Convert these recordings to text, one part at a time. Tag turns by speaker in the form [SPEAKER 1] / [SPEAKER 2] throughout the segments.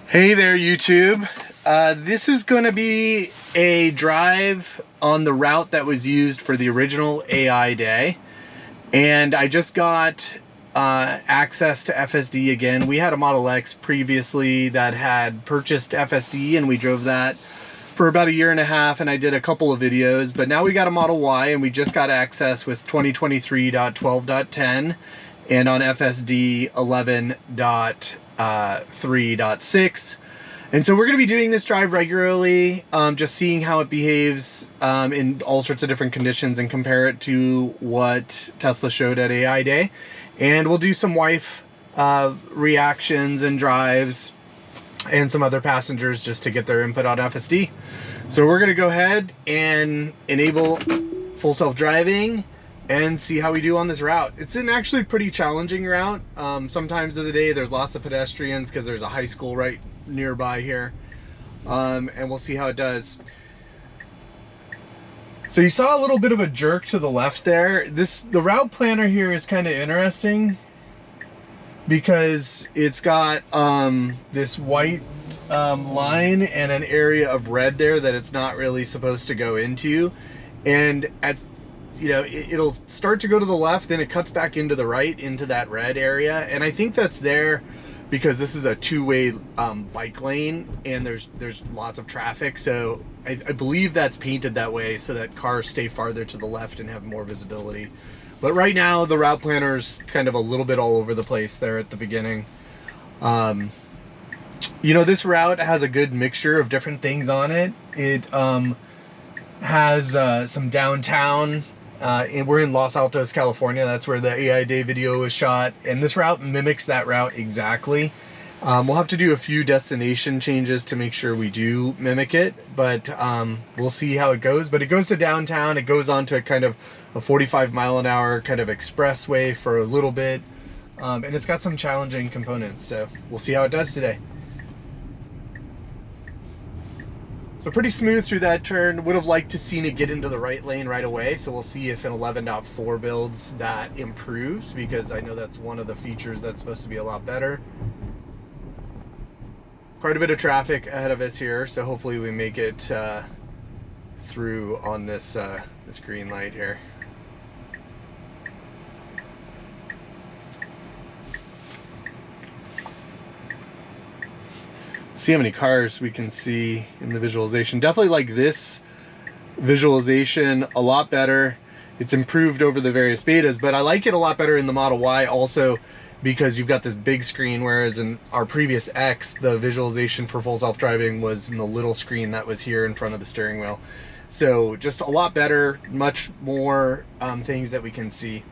[SPEAKER 1] Hey there, YouTube. This is going to be a drive on the route that was used for the original AI day. And I just got access to FSD again. We had a Model X previously that had purchased FSD, and we drove that for about 1.5 years, and I did a couple of videos. But now we got a Model Y, and we just got access with 2023.12.10 and on FSD 11.3.6. And so we're going to be doing this drive regularly, just seeing how it behaves in all sorts of different conditions and compare it to what Tesla showed at AI Day. And we'll do some wife reactions and drives and some other passengers just to get their input on FSD. So we're going to go ahead and enable full self-driving and see how we do on this route. It's an actually pretty challenging route. Sometimes of the day there's lots of pedestrians because there's a high school right nearby here, and we'll see how it does. So you saw a little bit of a jerk to the left there. The route planner here is kind of interesting because it's got this white line and an area of red there that it's not really supposed to go into, and it'll start to go to the left, then it cuts back into the right into that red area. And I think that's there because this is a two-way bike lane and there's lots of traffic. So I believe that's painted that way so that cars stay farther to the left and have more visibility. But right now the route planner's kind of a little bit all over the place there at the beginning. This route has a good mixture of different things on it. It has some downtown. We're in Los Altos, California. That's where the AI Day video was shot, and this route mimics that route exactly. We'll have to do a few destination changes to make sure we do mimic it, but we'll see how it goes. But it goes to downtown. It goes on to a kind of a 45-mile-an-hour kind of expressway for a little bit, and it's got some challenging components, so we'll see how it does today. So pretty smooth through that turn. Would have liked to seen it get into the right lane right away. So we'll see if in 11.4 builds that improves, because I know that's one of the features that's supposed to be a lot better. Quite a bit of traffic ahead of us here, so hopefully we make it through on this green light here. See how many cars we can see in the visualization. Definitely like this visualization a lot better. It's improved over the various betas, but I like it a lot better in the Model Y also because you've got this big screen, whereas in our previous X, the visualization for full self-driving was in the little screen that was here in front of the steering wheel. So just a lot better, much more things that we can see.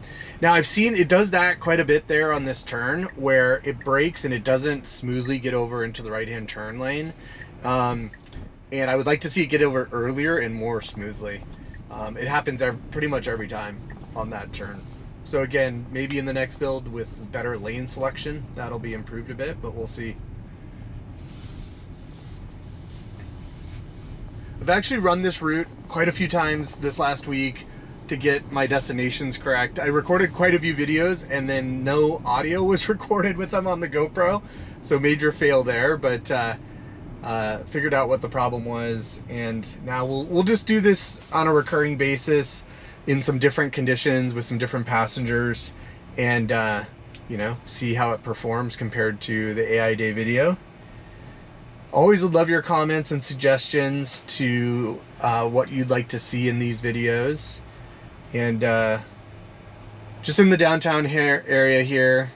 [SPEAKER 1] Now I've seen it does that quite a bit there on this turn where it brakes and it doesn't smoothly get over into the right-hand turn lane. And I would like to see it get over earlier and more smoothly. It happens pretty much every time on that turn. So again, maybe in the next build with better lane selection, that'll be improved a bit, but we'll see. I've actually run this route quite a few times this last week to get my destinations correct. I recorded quite a few videos and then no audio was recorded with them on the GoPro, so major fail there, but figured out what the problem was, and now we'll just do this on a recurring basis in some different conditions with some different passengers, and see how it performs compared to the AI Day video. Always would love your comments and suggestions to what you'd like to see in these videos. And just in the downtown area here,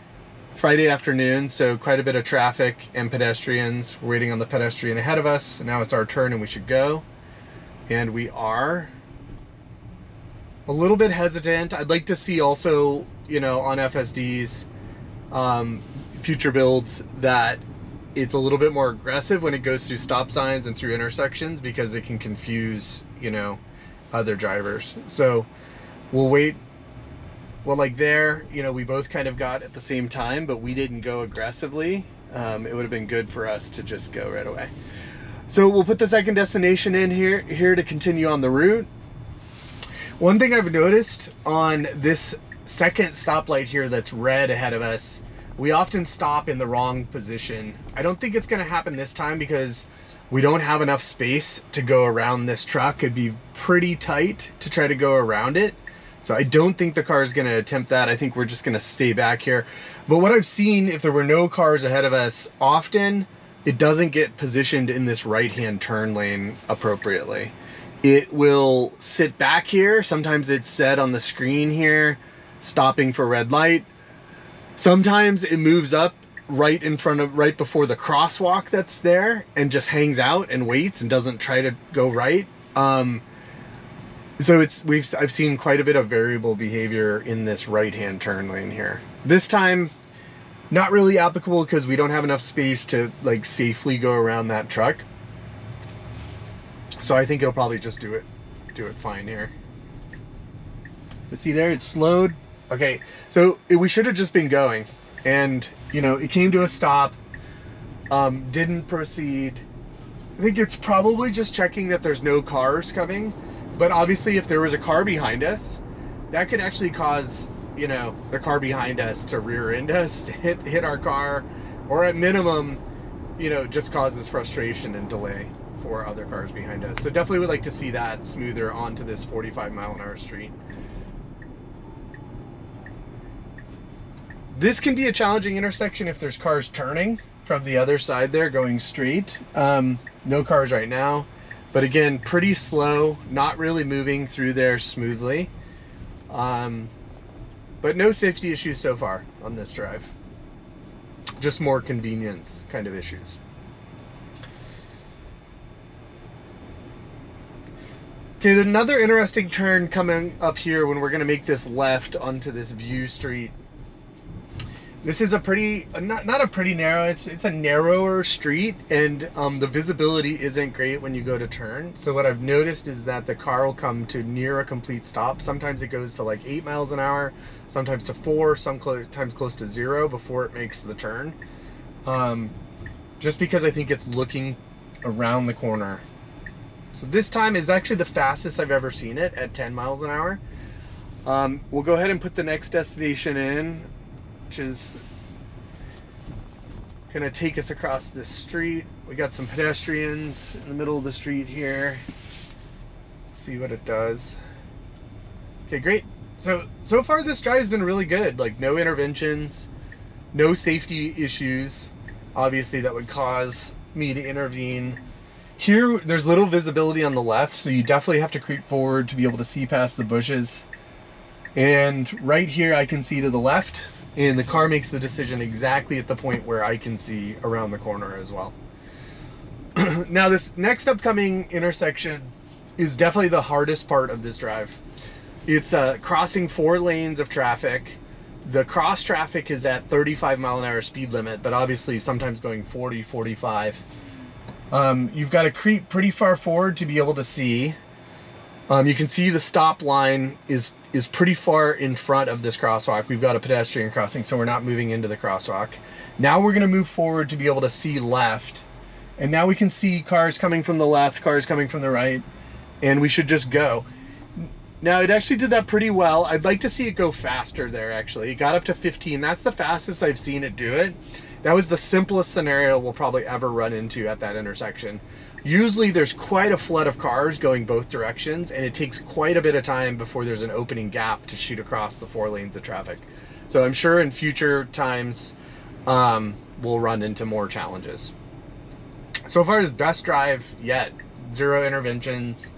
[SPEAKER 1] Friday afternoon, so quite a bit of traffic and pedestrians. We're waiting on the pedestrian ahead of us, and now it's our turn and we should go. And we are a little bit hesitant. I'd like to see also, on FSD's future builds that it's a little bit more aggressive when it goes through stop signs and through intersections, because it can confuse, other drivers. So we'll wait. Well, like there, we both kind of got at the same time, but we didn't go aggressively. It would have been good for us to just go right away. So we'll put the second destination in here to continue on the route. One thing I've noticed on this second stoplight here that's red ahead of us, we often stop in the wrong position. I don't think it's going to happen this time because we don't have enough space to go around this truck. It'd be pretty tight to try to go around it. So I don't think the car is going to attempt that. I think we're just going to stay back here. But what I've seen, if there were no cars ahead of us, often it doesn't get positioned in this right-hand turn lane appropriately. It will sit back here. Sometimes it's set on the screen here, stopping for red light. Sometimes it moves up right in front of, right before the crosswalk that's there and just hangs out and waits and doesn't try to go right. So I've seen quite a bit of variable behavior in this right-hand turn lane here. This time, not really applicable because we don't have enough space to like safely go around that truck. So I think it'll probably just do it fine here. But see there, it's slowed. Okay, so we should have just been going, and you know, it came to a stop, didn't proceed. I think it's probably just checking that there's no cars coming, but obviously if there was a car behind us, that could actually cause, you know, the car behind us to rear end us, to hit our car, or at minimum, you know, just causes frustration and delay for other cars behind us. So definitely would like to see that smoother onto this 45-mile-an-hour street. This can be a challenging intersection if there's cars turning from the other side there going straight. No cars right now, but again, pretty slow, not really moving through there smoothly. But no safety issues so far on this drive. Just more convenience kind of issues. Okay, there's another interesting turn coming up here when we're gonna make this left onto this view street. This is a pretty, not a pretty narrow, it's a narrower street, and the visibility isn't great when you go to turn. So what I've noticed is that the car will come to near a complete stop. Sometimes it goes to like 8 miles an hour, sometimes to 4, sometimes close to 0 before it makes the turn. Just because I think it's looking around the corner. So this time is actually the fastest I've ever seen it at 10 miles an hour. We'll go ahead and put the next destination in, which is gonna take us across this street. We got some pedestrians in the middle of the street here. See what it does. Okay, great. So far this drive has been really good. Like no interventions, no safety issues, obviously that would cause me to intervene. Here, there's little visibility on the left, so you definitely have to creep forward to be able to see past the bushes. And right here, I can see to the left, and the car makes the decision exactly at the point where I can see around the corner as well. Now, this next upcoming intersection is definitely the hardest part of this drive. It's crossing 4 lanes of traffic. The cross traffic is at 35-mile-an-hour speed limit, but obviously sometimes going 40, 45. You've got to creep pretty far forward to be able to see. You can see the stop line is pretty far in front of this crosswalk. We've got a pedestrian crossing, so we're not moving into the crosswalk. Now we're going to move forward to be able to see left. And now we can see cars coming from the left, cars coming from the right, and we should just go. Now it actually did that pretty well. I'd like to see it go faster there actually. It got up to 15. That's the fastest I've seen it do it. That was the simplest scenario we'll probably ever run into at that intersection. Usually there's quite a flood of cars going both directions, and it takes quite a bit of time before there's an opening gap to shoot across the 4 lanes of traffic. So I'm sure in future times we'll run into more challenges. So far as best drive yet, 0 interventions,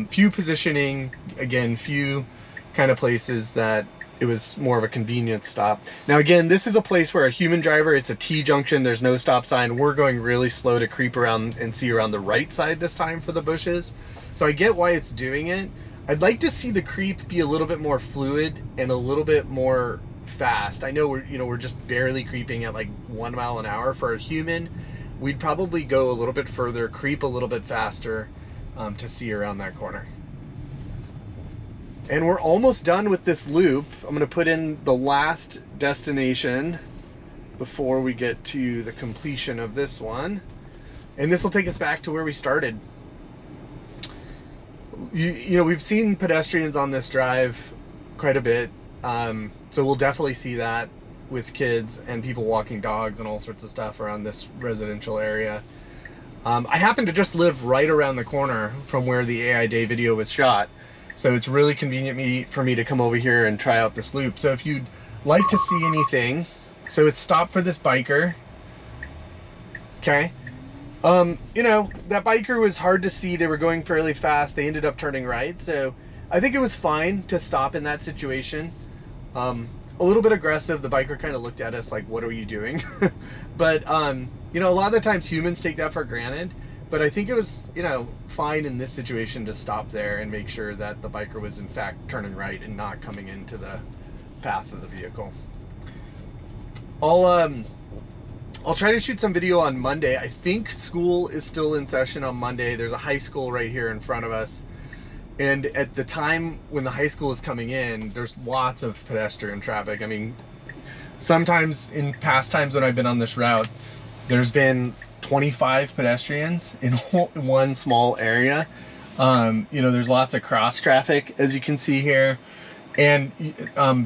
[SPEAKER 1] few positioning, again, few kind of places that it was more of a convenience stop. Now again, this is a place where a human driver, it's a T-junction, there's no stop sign. We're going really slow to creep around and see around the right side this time for the bushes. So I get why it's doing it. I'd like to see the creep be a little bit more fluid and a little bit more fast. I know we're just barely creeping at like 1 mile an hour. For a human, we'd probably go a little bit further, creep a little bit faster to see around that corner. And we're almost done with this loop. I'm going to put in the last destination before we get to the completion of this one. And this will take us back to where we started. You know, we've seen pedestrians on this drive quite a bit. So we'll definitely see that. with kids and people walking dogs and all sorts of stuff around this residential area. I happen to just live right around the corner from where the AI Day video was shot, so it's really convenient for me to come over here and try out this loop. So if you'd like to see anything, so it's stopped for this biker. Okay. You know, that biker was hard to see. They were going fairly fast. They ended up turning right. So I think it was fine to stop in that situation. A little bit aggressive. The biker kind of looked at us like, what are you doing? But, you know, a lot of the times humans take that for granted. But I think it was, you know, fine in this situation to stop there and make sure that the biker was in fact turning right and not coming into the path of the vehicle. I'll try to shoot some video on Monday. I think school is still in session on Monday. There's a high school right here in front of us. And at the time when the high school is coming in, there's lots of pedestrian traffic. I mean, sometimes in past times when I've been on this route, there's been 25 pedestrians in one small area. You know, there's lots of cross traffic, as you can see here. And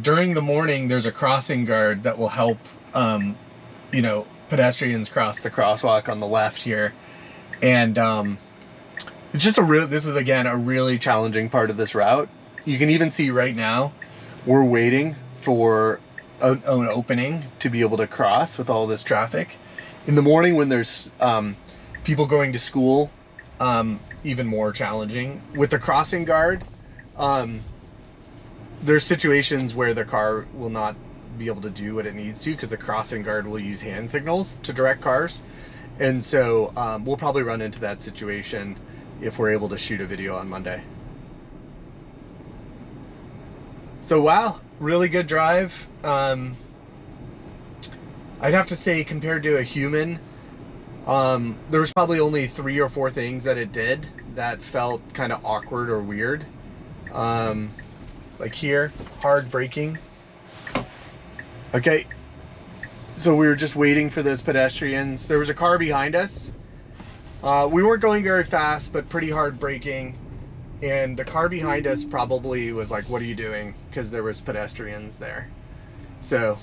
[SPEAKER 1] during the morning, there's a crossing guard that will help, you know, pedestrians cross the crosswalk on the left here. And it's just this is again a really challenging part of this route. You can even see right now we're waiting for an opening to be able to cross with all this traffic. In the morning when there's people going to school, even more challenging. With the crossing guard, there's situations where the car will not be able to do what it needs to because the crossing guard will use hand signals to direct cars. And so we'll probably run into that situation if we're able to shoot a video on Monday. So wow, really good drive. I'd have to say compared to a human, there was probably only 3 or 4 things that it did that felt kind of awkward or weird. Like here, hard braking. Okay, so we were just waiting for those pedestrians. There was a car behind us. We weren't going very fast, but pretty hard braking. And the car behind us probably was like, what are you doing? Because there was pedestrians there. So,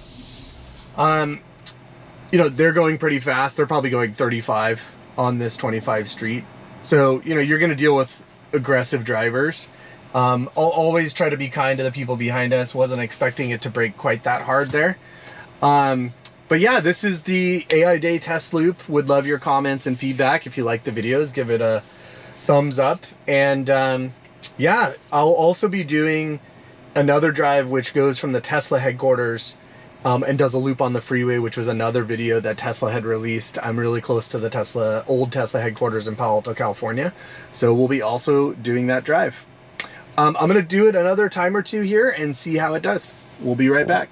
[SPEAKER 1] you know, they're going pretty fast. They're probably going 35 on this 25 street. So, you know, you're going to deal with aggressive drivers. I'll always try to be kind to the people behind us. Wasn't expecting it to brake quite that hard there. But yeah, this is the AI Day test loop. Would love your comments and feedback. If you like the videos, give it a thumbs up. And yeah, I'll also be doing another drive which goes from the Tesla headquarters and does a loop on the freeway, which was another video that Tesla had released. I'm really close to the old Tesla headquarters in Palo Alto, California. So we'll be also doing that drive. I'm going to do it another time or two here and see how it does. We'll be right back.